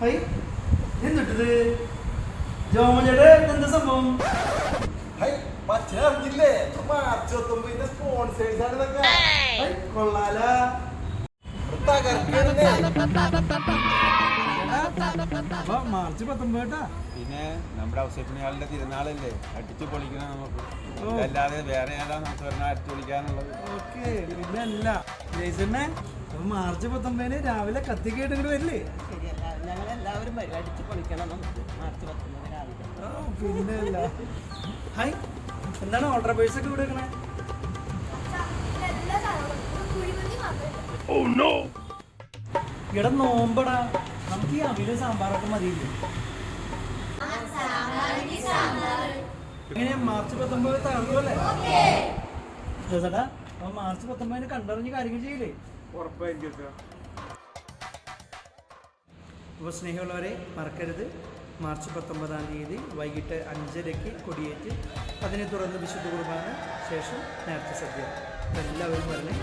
High എന്നിട്ടത് ജോമജയുടെ എന്താ സംഭവം? അറിഞ്ഞില്ലേ മാർച്ച് 19 സ്പോൺസേഴ്സ് ആണ് ഇതൊക്കെ. കൊള്ളാല. മാർച്ച് 19 പിന്നെ നമ്മുടെ ഔസേപ്പിനാളിന്റെ തിരുനാളല്ലേ, അടിച്ചു പൊളിക്കണം നമുക്ക്. അല്ലാതെ വേറെ ഏതാ നമുക്ക് പറഞ്ഞാൽ അടിച്ചു പൊളിക്കാനുള്ളത്? ഓക്കെ. പിന്നെ അല്ല ജയ്സണ്ണെ, മാർച്ച് 19 രാവിലെ കത്തിക്കേട്ട് ഇങ്ങോട്ട് വരില്ലേ? ഞങ്ങളെല്ലാവരും അടിച്ചു പൊളിക്കണം നമുക്ക് മാർച്ച് 19 രാവിലെ. പിന്നെ അല്ല. ഹായ്, എന്താണ് ഓർഡർ ബേഴ്സ് ഒക്കെ ഇവിടെ വെക്കണേ? ഇവിടെ നോമ്പടാ, നമുക്ക് ഈ അവില് സാമ്പാറൊക്കെ മതിയില്ലേ? എങ്ങനെ മാർച്ച് 19 തകർക്കുമല്ലേ ചേട്ടാ? അപ്പൊ മാർച്ച് 19 കണ്ടറിഞ്ഞ് കാര്യങ്ങൾ ചെയ്യില്ലേ? ഉറപ്പായിരിക്കും. അപ്പോൾ സ്നേഹമുള്ളവരെ മറക്കരുത്, മാർച്ച് 19 തീയതി വൈകിട്ട് 5:30 കൊടിയേറ്റ്, അതിനെ തുടർന്ന് വിശുദ്ധ കുർബാന, ശേഷം നേർച്ച സദ്യ. എല്ലാവരും വരണേ.